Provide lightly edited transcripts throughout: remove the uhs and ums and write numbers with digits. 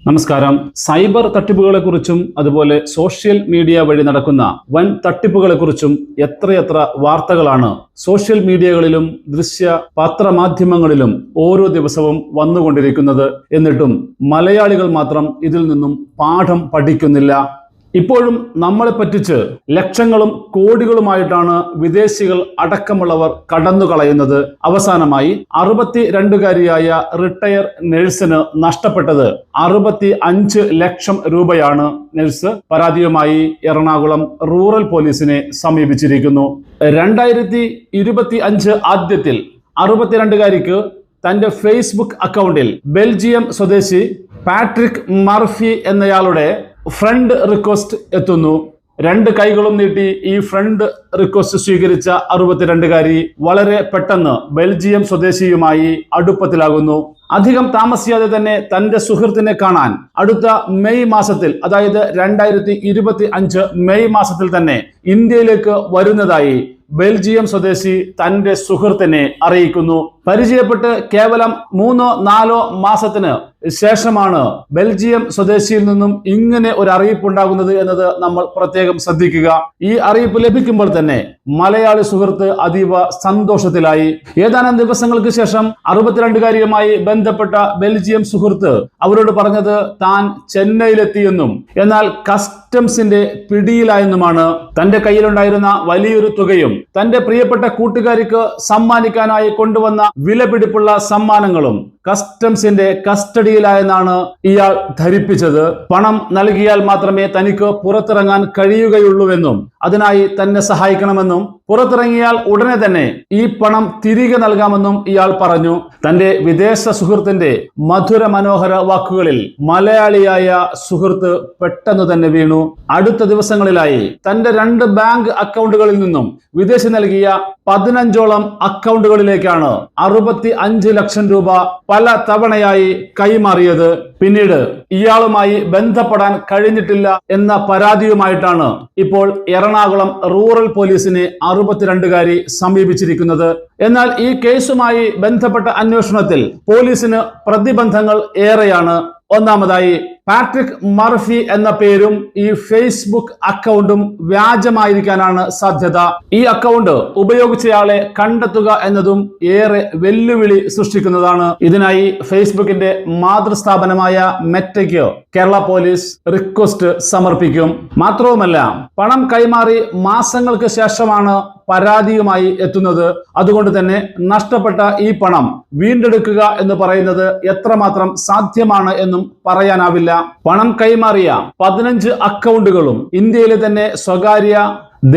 നമസ്കാരം. സൈബർ തട്ടിപ്പുകളെക്കുറിച്ചും അതുപോലെ social media വഴി നടക്കുന്ന വൻ തട്ടിപ്പുകളെക്കുറിച്ചും എത്രയെത്ര വാർത്തകളാണ് സോഷ്യൽ മീഡിയകളിലും ദൃശ്യ പത്രമാധ്യമങ്ങളിലും ഓരോ ദിവസവും വന്നുകൊണ്ടിരിക്കുന്നത്. എന്നിട്ടും മലയാളികൾ മാത്രം ഇതിൽ നിന്നും പാഠം പഠിക്കുന്നില്ല. ഇപ്പോഴും നമ്മളെ പറ്റിച്ച് ലക്ഷങ്ങളും കോടികളുമായിട്ടാണ് വിദേശികൾ അടക്കമുള്ളവർ കടന്നു കളയുന്നത്. അവസാനമായി 62കാരിയായ റിട്ടയർ നഴ്സിന് നഷ്ടപ്പെട്ടത് 65 ലക്ഷം രൂപയാണ്. നഴ്സ് പരാതിയുമായി എറണാകുളം റൂറൽ പോലീസിനെ സമീപിച്ചിരിക്കുന്നു. 2025 ആദ്യത്തിൽ 62കാരിക്ക് തന്റെ ഫേസ്ബുക്ക് അക്കൗണ്ടിൽ ബെൽജിയം സ്വദേശി പാട്രിക് മർഫി എന്നയാളുടെ ഫ്രണ്ട് റിക്വസ്റ്റ് എത്തുന്നു. 2 കൈകളും നീട്ടി ഈ ഫ്രണ്ട് റിക്വസ്റ്റ് സ്വീകരിച്ച 62കാരി വളരെ പെട്ടെന്ന് ബെൽജിയം സ്വദേശിയുമായി അടുപ്പത്തിലാകുന്നു. അധികം താമസിയാതെ തന്നെ തന്റെ സുഹൃത്തിനെ കാണാൻ അടുത്ത മെയ് മാസത്തിൽ, അതായത് 2025 മെയ് മാസത്തിൽ തന്നെ ഇന്ത്യയിലേക്ക് വരുന്നതായി ബെൽജിയം സ്വദേശി തന്റെ സുഹൃത്തിനെ അറിയിക്കുന്നു. പരിചയപ്പെട്ട് കേവലം 3-4 മാസത്തിന് ശേഷമാണ് ബെൽജിയം സ്വദേശിയിൽ നിന്നും ഇങ്ങനെ ഒരു അറിയിപ്പ് ഉണ്ടാകുന്നത് എന്നത് നമ്മൾ പ്രത്യേകം ശ്രദ്ധിക്കുക. ഈ അറിയിപ്പ് ലഭിക്കുമ്പോൾ തന്നെ മലയാളി സുഹൃത്ത് അതീവ സന്തോഷത്തിലായി. ഏതാനും ദിവസങ്ങൾക്ക് ശേഷം 62കാരിയുമായി ബന്ധപ്പെട്ട ബെൽജിയം സുഹൃത്ത് അവരോട് പറഞ്ഞത് താൻ ചെന്നൈയിലെത്തിയെന്നും എന്നാൽ കസ്റ്റംസിന്റെ പിടിയിലായെന്നുമാണ്. തന്റെ കയ്യിലുണ്ടായിരുന്ന വലിയൊരു തുകയും തന്റെ പ്രിയപ്പെട്ട കൂട്ടുകാരിക്ക് സമ്മാനിക്കാനായി കൊണ്ടുവന്ന വിലപിടിപ്പുള്ള സമ്മാനങ്ങളും കസ്റ്റംസിന്റെ കസ്റ്റഡിയിലായെന്നാണ് ഇയാൾ ധരിപ്പിച്ചത്. പണം നൽകിയാൽ മാത്രമേ തനിക്ക് പുറത്തിറങ്ങാൻ കഴിയുകയുള്ളൂവെന്നും അതിനായി തന്നെ സഹായിക്കണമെന്നും പുറത്തിറങ്ങിയാൽ ഉടനെ തന്നെ ഈ പണം തിരികെ നൽകാമെന്നും ഇയാൾ പറഞ്ഞു. തന്റെ വിദേശ സുഹൃത്തിന്റെ മധുര മനോഹര വാക്കുകളിൽ മലയാളിയായ സുഹൃത്ത് പെട്ടെന്ന് തന്നെ വീണു. അടുത്ത ദിവസങ്ങളിലായി തന്റെ 2 ബാങ്ക് അക്കൗണ്ടുകളിൽ നിന്നും വിദേശി നൽകിയ 15ഓളം അക്കൗണ്ടുകളിലേക്കാണ് 65 ലക്ഷം രൂപ പല തവണയായി കൈമാറിയത്. പിന്നീട് ഇയാളുമായി ബന്ധപ്പെടാൻ കഴിഞ്ഞിട്ടില്ല എന്ന പരാതിയുമായിട്ടാണ് ഇപ്പോൾ എറണാകുളം റൂറൽ പോലീസിനെ 62കാരി സമീപിച്ചിരിക്കുന്നത്. എന്നാൽ ഈ കേസുമായി ബന്ധപ്പെട്ട അന്വേഷണത്തിൽ പോലീസിന് പ്രതിബന്ധങ്ങൾ ഏറെയാണ്. ഒന്നാമതായി, പാട്രിക് മർഫി എന്ന പേരും ഈ ഫേസ്ബുക്ക് അക്കൗണ്ടും വ്യാജമായിരിക്കാനാണ് സാധ്യത. ഈ അക്കൗണ്ട് ഉപയോഗിച്ചയാളെ കണ്ടെത്തുക എന്നതും ഏറെ വെല്ലുവിളി സൃഷ്ടിക്കുന്നതാണ്. ഇതിനായി ഫേസ്ബുക്കിന്റെ മാതൃസ്ഥാപനമായ മെറ്റയ്ക്ക് കേരള പോലീസ് റിക്വസ്റ്റ് സമർപ്പിക്കും. മാത്രവുമല്ല, പണം കൈമാറി മാസങ്ങൾക്ക് ശേഷമാണ് പരാതിയുമായി എത്തുന്നത്. അതുകൊണ്ട് തന്നെ നഷ്ടപ്പെട്ട ഈ പണം വീണ്ടെടുക്കുക എന്ന് പറയുന്നത് എത്രമാത്രം സാധ്യമാണ് എന്നും പറയാനാവില്ല. പണം കൈമാറിയ 15 അക്കൗണ്ടുകളും ഇന്ത്യയിലെ തന്നെ സ്വകാര്യ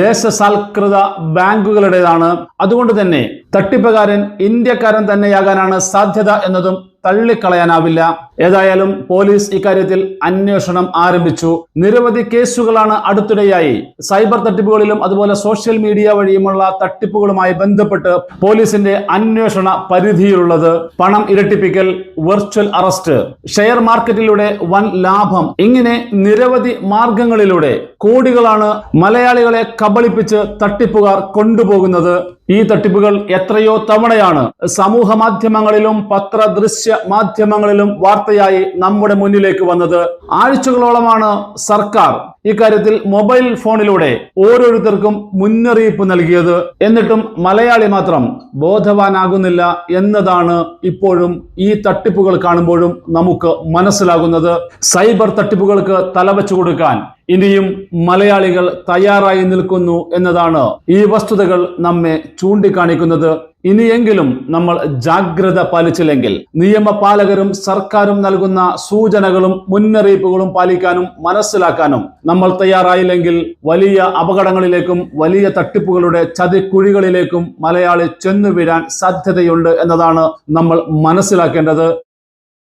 ദേശസാൽകൃത ബാങ്കുകളുടേതാണ്. അതുകൊണ്ട് തന്നെ തട്ടിപ്പുകാരൻ ഇന്ത്യക്കാരൻ തന്നെയാകാനാണ് സാധ്യത എന്നതും തള്ളിക്കളയാനാവില്ല. ഏതായാലും പോലീസ് ഇക്കാര്യത്തിൽ അന്വേഷണം ആരംഭിച്ചു. നിരവധി കേസുകളാണ് അടുത്തിടെയായി സൈബർ തട്ടിപ്പുകളിലും അതുപോലെ സോഷ്യൽ മീഡിയ വഴിയുമുള്ള തട്ടിപ്പുകളുമായി ബന്ധപ്പെട്ട് പോലീസിന്റെ അന്വേഷണ പരിധിയിലുള്ളത്. പണം ഇരട്ടിപ്പിക്കൽ, വെർച്വൽ അറസ്റ്റ്, ഷെയർ മാർക്കറ്റിലൂടെ വൻ ലാഭം, ഇങ്ങനെ നിരവധി മാർഗങ്ങളിലൂടെ കോടികളാണ് മലയാളികളെ കബളിപ്പിച്ച് തട്ടിപ്പുകാർ കൊണ്ടുപോകുന്നത്. ഈ തട്ടിപ്പുകൾ എത്രയോ തവണയാണ് സമൂഹ മാധ്യമങ്ങളിലും പത്രദൃശ്യ മാധ്യമങ്ങളിലും വാർത്തയായി നമ്മുടെ മുന്നിലേക്ക് വന്നത്. ആഴ്ചകളോളമാണ് സർക്കാർ ഇക്കാര്യത്തിൽ മൊബൈൽ ഫോണിലൂടെ ഓരോരുത്തർക്കും മുന്നറിയിപ്പ് നൽകിയത്. എന്നിട്ടും മലയാളി മാത്രം ബോധവാനാകുന്നില്ല എന്നതാണ് ഇപ്പോഴും ഈ തട്ടിപ്പുകൾ കാണുമ്പോഴും നമുക്ക് മനസ്സിലാകുന്നത്. സൈബർ തട്ടിപ്പുകൾക്ക് തലവെച്ചു കൊടുക്കാൻ ഇനിയും മലയാളികൾ തയ്യാറായി നിൽക്കുന്നു എന്നതാണ് ഈ വസ്തുതകൾ നമ്മെ ചൂണ്ടിക്കാണിക്കുന്നത്. ഇനിയെങ്കിലും നമ്മൾ ജാഗ്രത പാലിച്ചില്ലെങ്കിൽ നിയമപാലകരും സർക്കാരും നൽകുന്ന സൂചനകളും മുന്നറിയിപ്പുകളും പാലിക്കാനും മനസ്സിലാക്കാനും നമ്മൾ തയ്യാറായില്ലെങ്കിൽ വലിയ അപകടങ്ങളിലേക്കും വലിയ തട്ടിപ്പുകളുടെ ചതിക്കുഴികളിലേക്കും മലയാളി ചെന്നു വീഴാൻ സാധ്യതയുണ്ട് എന്നതാണ് നമ്മൾ മനസ്സിലാക്കേണ്ടത്.